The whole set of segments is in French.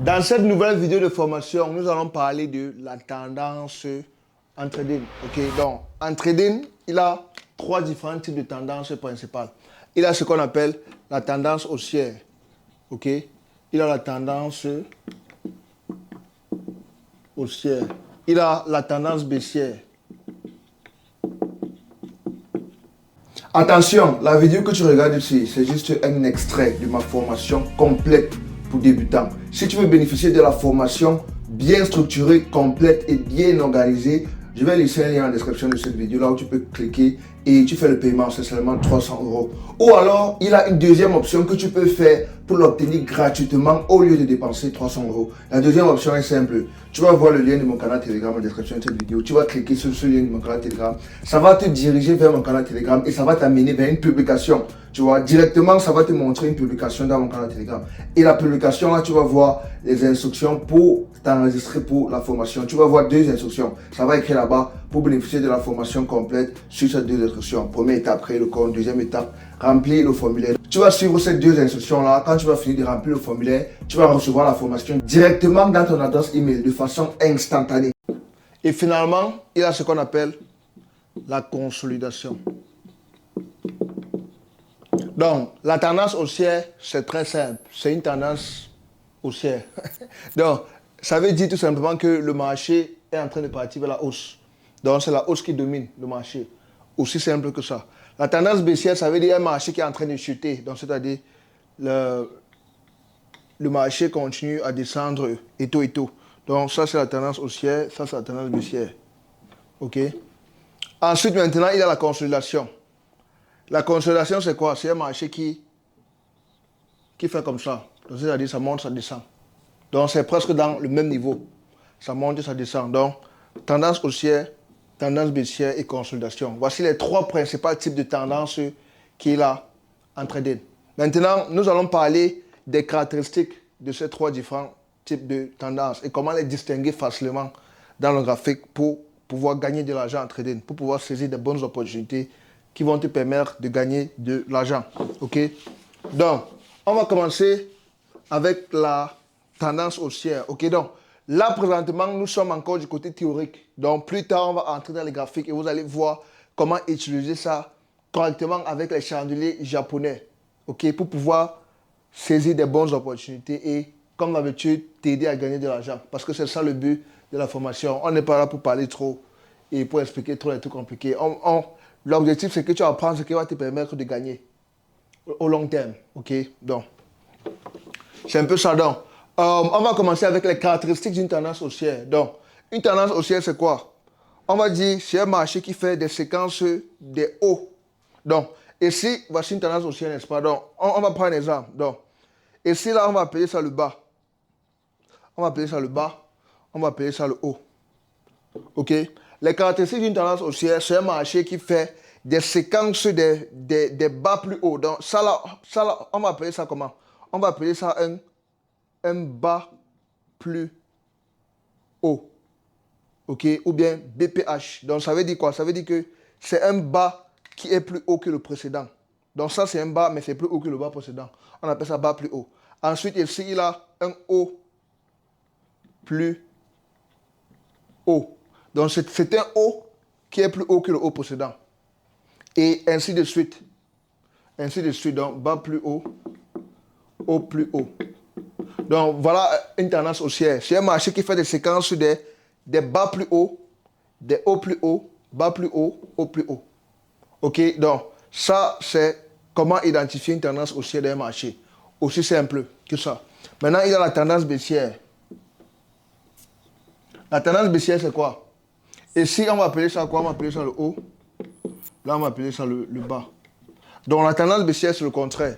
Dans cette nouvelle vidéo de formation, nous allons parler de la tendance en trading. Ok, donc en trading, il a trois différents types de tendances principales. Il a ce qu'on appelle la tendance haussière. Ok, il a la tendance haussière. Il a la tendance baissière. Attention, la vidéo que tu regardes ici, c'est juste un extrait de ma formation complète pour débutants. Si tu veux bénéficier de la formation bien structurée, complète et bien organisée, je vais laisser un lien en description de cette vidéo là où tu peux cliquer et tu fais le paiement, c'est seulement 300 €. Ou alors, il a une deuxième option que tu peux faire pour l'obtenir gratuitement au lieu de dépenser 300 €. La deuxième option est simple. Tu vas voir le lien de mon canal Telegram en description de cette vidéo. Tu vas cliquer sur ce lien de mon canal Telegram. Ça va te diriger vers mon canal Telegram et ça va t'amener vers une publication. Tu vois, directement, ça va te montrer une publication dans mon canal Telegram. Et la publication, là, tu vas voir les instructions pour t'enregistrer pour la formation. Tu vas voir deux instructions. Ça va écrire là-bas pour bénéficier de la formation complète sur ces deux instructions. Première étape, créer le compte. Deuxième étape, remplir le formulaire. Tu vas suivre ces deux instructions-là. Quand tu vas finir de remplir le formulaire, tu vas recevoir la formation directement dans ton adresse email de façon instantanée. Et finalement, il y a ce qu'on appelle la consolidation. Donc, la tendance haussière, c'est très simple. C'est une tendance haussière. Donc, ça veut dire tout simplement que le marché est en train de partir vers la hausse. Donc, c'est la hausse qui domine le marché. Aussi simple que ça. La tendance baissière, ça veut dire un marché qui est en train de chuter. Donc, c'est-à-dire, le marché continue à descendre et tout et tout. Donc, ça, c'est la tendance haussière. Ça, c'est la tendance baissière. OK? Ensuite, maintenant, il y a la consolidation. La consolidation, c'est quoi? C'est un marché qui fait comme ça. C'est-à-dire, ça monte, ça descend. Donc, c'est presque dans le même niveau. Ça monte et ça descend. Donc, tendance haussière, tendance baissière et consolidation. Voici les trois principaux types de tendances qu'il a en trading. Maintenant, nous allons parler des caractéristiques de ces trois différents types de tendances et comment les distinguer facilement dans le graphique pour pouvoir gagner de l'argent en trading, pour pouvoir saisir de bonnes opportunités qui vont te permettre de gagner de l'argent. OK? Donc, on va commencer avec la tendance haussière. OK? Donc, là, présentement, nous sommes encore du côté théorique. Donc, plus tard, on va entrer dans les graphiques et vous allez voir comment utiliser ça correctement avec les chandeliers japonais. OK? Pour pouvoir saisir des bonnes opportunités et, comme d'habitude, t'aider à gagner de l'argent. Parce que c'est ça le but de la formation. On n'est pas là pour parler trop et pour expliquer trop les trucs compliqués. L'objectif, c'est que tu apprends ce qui va te permettre de gagner au long terme. OK? Donc, c'est un peu ça. Donc, on va commencer avec les caractéristiques d'une tendance haussière. Donc, une tendance haussière, c'est quoi? On va dire c'est un marché qui fait des séquences des hauts. Donc, ici, voici une tendance haussière, n'est-ce pas? Donc, on va prendre un exemple. Donc, ici, là, on va appeler ça le bas. On va appeler ça le bas. On va appeler ça le haut. OK? Les caractéristiques d'une tendance haussière, c'est un marché qui fait des séquences des bas plus hauts. Donc, ça là, on va appeler ça comment? On va appeler ça un bas plus haut. OK? Ou bien BPH. Donc, ça veut dire quoi? Ça veut dire que c'est un bas qui est plus haut que le précédent. Donc, ça, c'est un bas, mais c'est plus haut que le bas précédent. On appelle ça bas plus haut. Ensuite, ici, il a un haut plus haut. Donc, c'est un haut qui est plus haut que le haut précédent. Et ainsi de suite. Ainsi de suite. Donc, bas plus haut, haut plus haut. Donc, voilà une tendance haussière. C'est un marché qui fait des séquences des bas plus hauts, des hauts plus hauts, bas plus haut, haut plus haut. OK? Donc, ça, c'est comment identifier une tendance haussière d'un marché. Aussi simple que ça. Maintenant, il y a la tendance baissière. La tendance baissière, c'est quoi? Ici, on va appeler ça quoi? On va appeler ça le haut. Là, on va appeler ça le bas. Donc, la tendance baissière, c'est le contraire.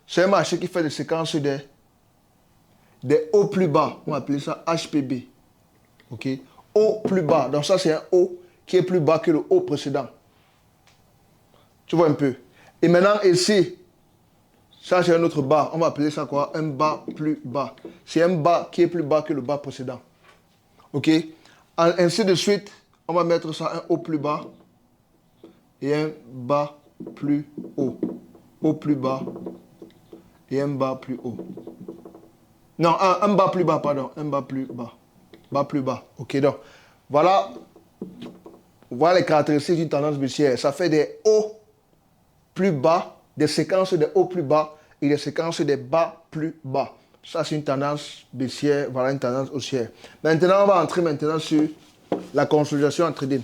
C'est un marché qui fait des séquences des hauts plus bas. On va appeler ça HPB. OK? Haut plus bas. Donc, ça, c'est un haut qui est plus bas que le haut précédent. Tu vois un peu? Et maintenant, ici, ça, c'est un autre bas. On va appeler ça quoi? Un bas plus bas. C'est un bas qui est plus bas que le bas précédent. OK? Ainsi de suite, on va mettre ça un haut plus bas et un bas plus haut. Haut plus bas et un bas plus haut. Non, un bas plus bas, pardon. Un bas plus bas. Bas plus bas. OK, donc, voilà les caractéristiques d'une tendance baissière. Ça fait des hauts plus bas, des séquences de hauts plus bas et des séquences de bas plus bas. Ça, c'est une tendance baissière, voilà une tendance haussière. Maintenant, on va entrer maintenant sur la consolidation en trading.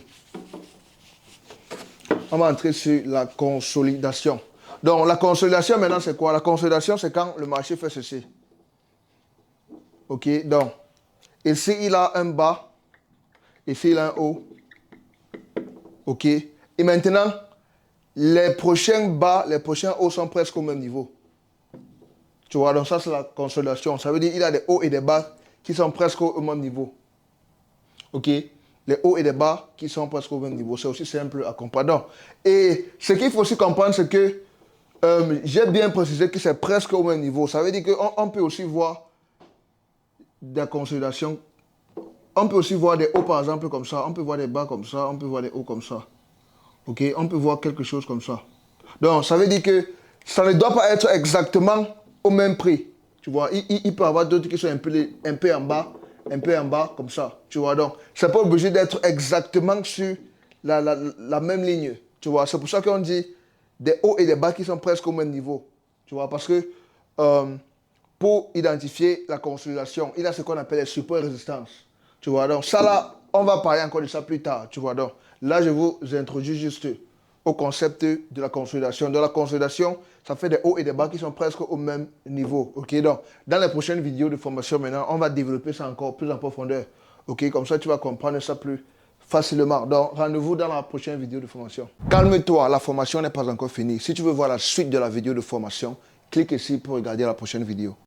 On va entrer sur la consolidation. Donc, la consolidation, maintenant, c'est quoi? La consolidation, c'est quand le marché fait ceci. OK, donc, ici, il a un bas. Ici, il a un haut. OK. Et maintenant, les prochains bas, les prochains hauts sont presque au même niveau. Tu vois, donc ça, c'est la consolidation. Ça veut dire qu'il a des hauts et des bas qui sont presque au même niveau. OK. Les hauts et les bas qui sont presque au même niveau. C'est aussi simple à comprendre. Et ce qu'il faut aussi comprendre, c'est que j'ai bien précisé que c'est presque au même niveau. Ça veut dire qu'on peut aussi voir des consolidations. On peut aussi voir des hauts, par exemple, comme ça. On peut voir des bas comme ça. On peut voir des hauts comme ça. OK. On peut voir quelque chose comme ça. Donc, ça veut dire que ça ne doit pas être exactement au même prix. Tu vois, il peut y avoir d'autres qui sont un peu en bas, comme ça. Tu vois, donc, c'est pas obligé d'être exactement sur la même ligne. Tu vois, c'est pour ça qu'on dit des hauts et des bas qui sont presque au même niveau. Tu vois, parce que pour identifier la consolidation, il y a ce qu'on appelle les supports et résistances. Tu vois, donc ça là, on va parler encore de ça plus tard. Tu vois, donc là, je vous introduis juste au concept de la consolidation. Dans la consolidation, ça fait des hauts et des bas qui sont presque au même niveau. OK, donc dans les prochaines vidéos de formation maintenant, on va développer ça encore plus en profondeur. OK, comme ça, tu vas comprendre ça plus facilement. Donc, rendez-vous dans la prochaine vidéo de formation. Calme-toi, la formation n'est pas encore finie. Si tu veux voir la suite de la vidéo de formation, clique ici pour regarder la prochaine vidéo.